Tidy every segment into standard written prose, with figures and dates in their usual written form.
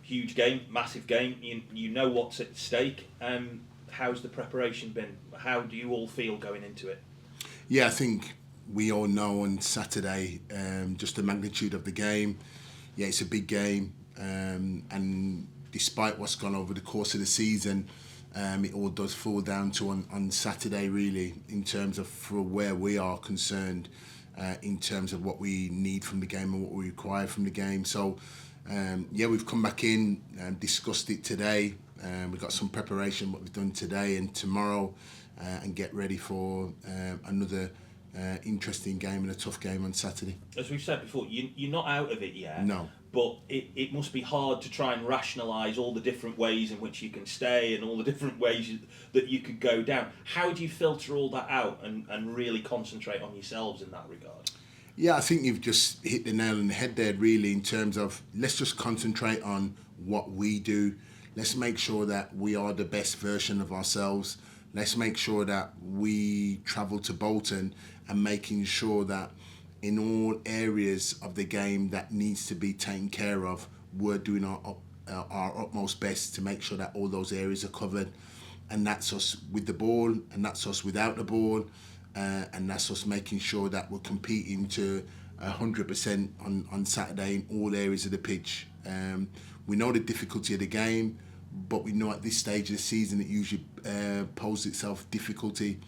huge game, massive game. You know what's at stake. How's the preparation been? How do you all feel going into it? Yeah, I think we all know on Saturday just the magnitude of the game. Yeah, it's a big game, and despite what's gone over the course of the season, it all does fall down to on Saturday really in terms of for where we are concerned, in terms of what we need from the game and what we require from the game. So yeah, we've come back in and discussed it today. We've got some preparation what we've done today and tomorrow, and get ready for another interesting game and a tough game on Saturday. As we've said before, you're not out of it yet. No. But it must be hard to try and rationalise all the different ways in which you can stay and all the different ways that you could go down. How do you filter all that out and really concentrate on yourselves in that regard? Yeah, I think you've just hit the nail on the head there really in terms of let's just concentrate on what we do. Let's make sure that we are the best version of ourselves. Let's make sure that we travel to Bolton and making sure that in all areas of the game that needs to be taken care of, we're doing our utmost best to make sure that all those areas are covered. And that's us with the ball, and that's us without the ball, and that's us making sure that we're competing to 100% on Saturday in all areas of the pitch. We know the difficulty of the game, but we know at this stage of the season it usually poses itself difficulty.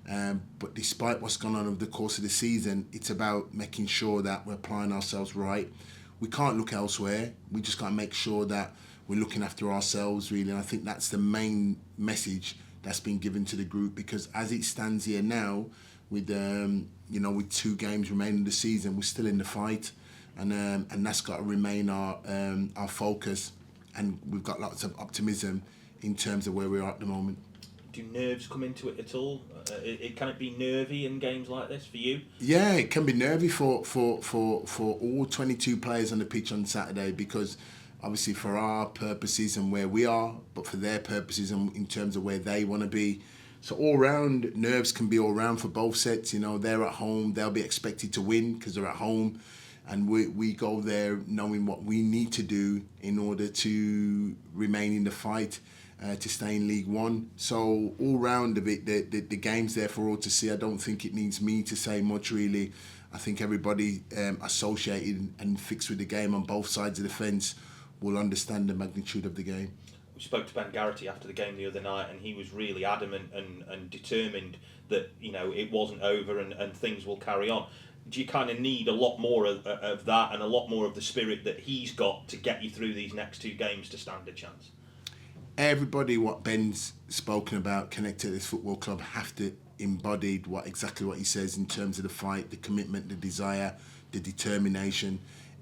But despite what's gone on over the course of the season, it's about making sure that we're applying ourselves right. We can't look elsewhere. We just got to make sure that we're looking after ourselves, really. And I think that's the main message that's been given to the group, because as it stands here now, with with 2 games remaining of the season, we're still in the fight, and that's got to remain our focus. And we've got lots of optimism in terms of where we are at the moment. Do nerves come into it at all? Can it be nervy in games like this for you? Yeah, it can be nervy for all 22 players on the pitch on Saturday, because obviously for our purposes and where we are, but for their purposes and in terms of where they want to be. So all round, nerves can be all round for both sets. They're at home, they'll be expected to win because they're at home. And we go there knowing what we need to do in order to remain in the fight, to stay in League One. So all round of it, the game's there for all to see. I don't think it needs me to say much really. I think everybody associated and fixed with the game on both sides of the fence will understand the magnitude of the game. We spoke to Ben Garrity after the game the other night, and he was really adamant and determined that it wasn't over and things will carry on. Do you kind of need a lot more of that and a lot more of the spirit that he's got to get you through these next 2 games to stand a chance? Everybody, what Ben's spoken about, connected to this football club, have to embody exactly what he says in terms of the fight, the commitment, the desire, the determination.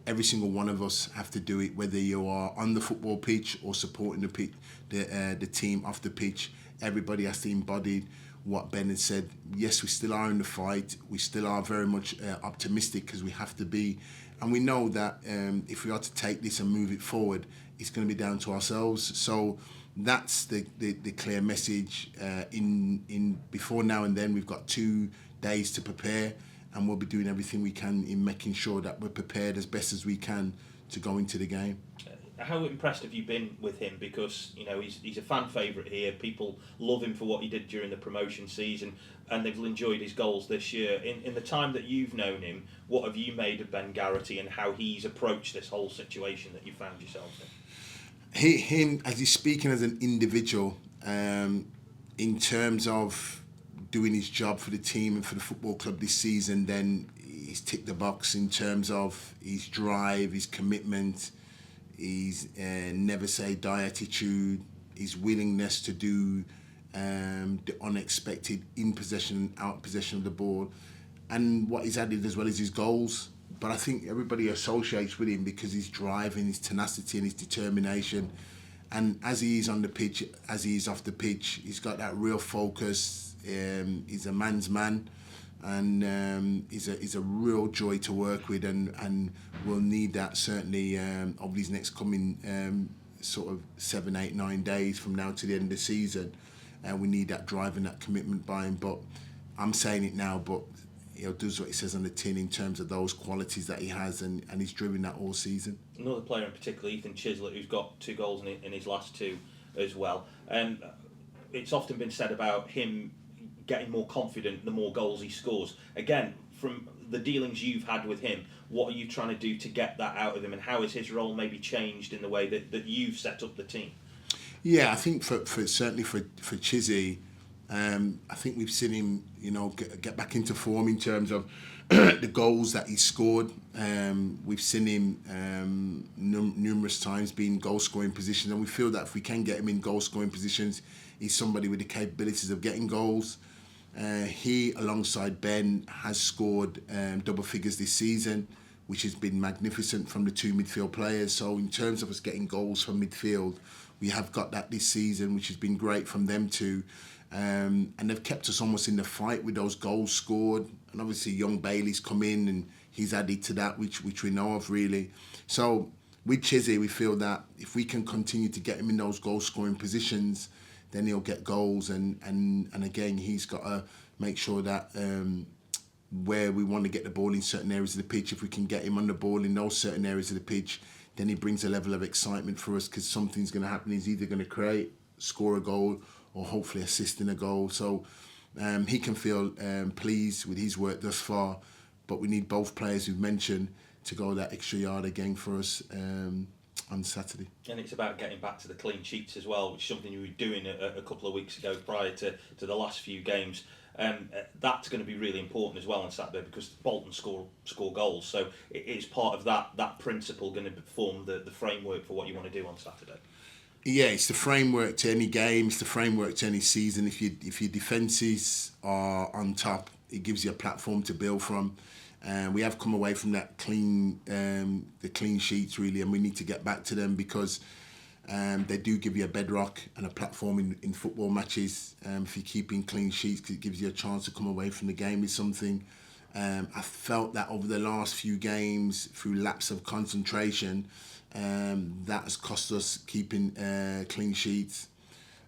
Every single one of us have to do it, whether you are on the football pitch or supporting the team off the pitch. Everybody has to embody what Ben has said. Yes, we still are in the fight. We still are very much optimistic, because we have to be. And we know that if we are to take this and move it forward, it's going to be down to ourselves. So that's the clear message. In before now and then, we've got 2 days to prepare, and we'll be doing everything we can in making sure that we're prepared as best as we can to go into the game. How impressed have you been with him? Because he's a fan favourite here. People love him for what he did during the promotion season, and they've enjoyed his goals this year. In the time that you've known him, what have you made of Ben Garrity and how he's approached this whole situation that you found yourselves in? Him, as he's speaking as an individual, in terms of doing his job for the team and for the football club this season, then he's ticked the box in terms of his drive, his commitment, his never say die attitude, his willingness to do the unexpected in possession and out possession of the ball, and what he's added as well as his goals. But I think everybody associates with him because his drive and his tenacity and his determination. And as he is on the pitch, as he is off the pitch, he's got that real focus. He's a man's man, and he's a real joy to work with, and we'll need that certainly over these next coming sort of 7, 8, 9 days from now to the end of the season. We need that drive and that commitment by him. But I'm saying it now, but does what he says on the tin in terms of those qualities that he has, and he's driven that all season. Another player in particular, Ethan Chislett, who's got 2 goals in his last 2 as well. It's often been said about him getting more confident the more goals he scores. Again, from the dealings you've had with him, what are you trying to do to get that out of him, and how has his role maybe changed in the way that you've set up the team? Yeah, I think for certainly for Chizzy, I think we've seen him, get back into form in terms of the goals that he scored. We've seen him numerous times be in goal-scoring positions, and we feel that if we can get him in goal-scoring positions, he's somebody with the capabilities of getting goals. He, alongside Ben, has scored double figures this season, which has been magnificent from the 2 midfield players. So in terms of us getting goals from midfield, we have got that this season, which has been great from them too. And they've kept us almost in the fight with those goals scored. And obviously young Bailey's come in and he's added to that, which we know of really. So with Chizzy, we feel that if we can continue to get him in those goal-scoring positions, then he'll get goals. And again, he's got to make sure that where we want to get the ball in certain areas of the pitch, if we can get him on the ball in those certain areas of the pitch, then he brings a level of excitement for us, because something's going to happen. He's either going to score a goal, or hopefully assist in a goal. So he can feel pleased with his work thus far, but we need both players we've mentioned to go that extra yard again for us on Saturday. And it's about getting back to the clean sheets as well, which is something you were doing a couple of weeks ago prior to the last few games. That's going to be really important as well on Saturday, because Bolton score goals, so it is part of that principle going to form the framework for what you want to do on Saturday. Yeah, it's the framework to any game, it's the framework to any season. If your defences are on top, it gives you a platform to build from. We have come away from that the clean sheets really, and we need to get back to them, because they do give you a bedrock and a platform in football matches. If you're keeping clean sheets, 'cause it gives you a chance to come away from the game with something. I felt that over the last few games, through lapse of concentration, that has cost us keeping clean sheets,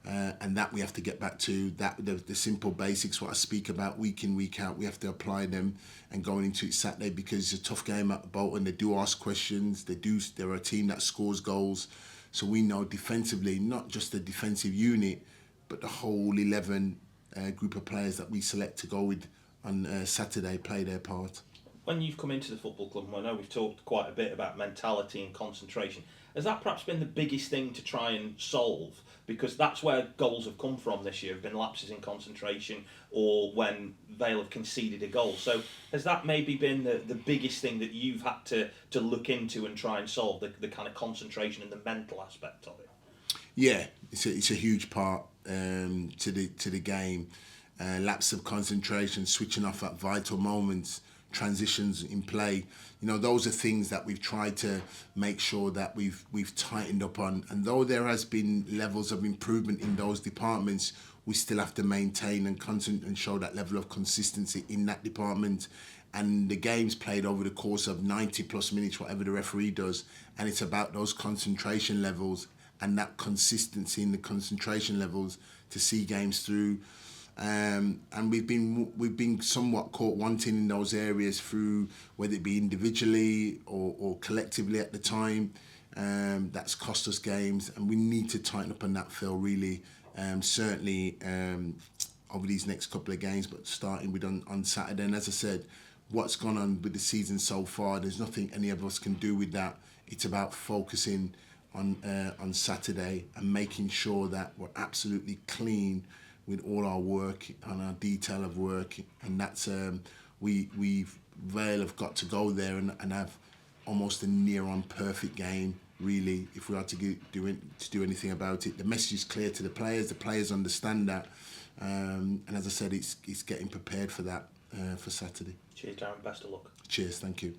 and that we have to get back to. That the simple basics, what I speak about week in, week out, we have to apply them, and going into it Saturday, because it's a tough game at Bolton. They do ask questions. They're a team that scores goals, so we know defensively, not just the defensive unit, but the whole 11 group of players that we select to go with on Saturday play their part. When you've come into the football club, and I know we've talked quite a bit about mentality and concentration, has that perhaps been the biggest thing to try and solve? Because that's where goals have come from this year, have been lapses in concentration, or when Vale have conceded a goal. So has that maybe been the biggest thing that you've had to look into and try and solve, the kind of concentration and the mental aspect of it? Yeah, it's a huge part to the game. Lapse of concentration, switching off at vital moments, transitions in play. Those are things that we've tried to make sure that we've tightened up on. And though there has been levels of improvement in those departments, we still have to maintain and show that level of consistency in that department. And the game's played over the course of 90 plus minutes, whatever the referee does, and it's about those concentration levels and that consistency in the concentration levels to see games through. And we've been somewhat caught wanting in those areas, through whether it be individually or collectively at the time. That's cost us games, and we need to tighten up on that, Phil, really. Certainly over these next couple of games, but starting with on Saturday. And as I said, what's gone on with the season so far, there's nothing any of us can do with that. It's about focusing on Saturday and making sure that we're absolutely clean with all our work and our detail of work, and that's Vale have got to go there and have almost a near on perfect game, really, if we are to do anything about it. The message is clear to the players understand that, and as I said, it's getting prepared for that for Saturday. Cheers, Darren, best of luck. Cheers, thank you.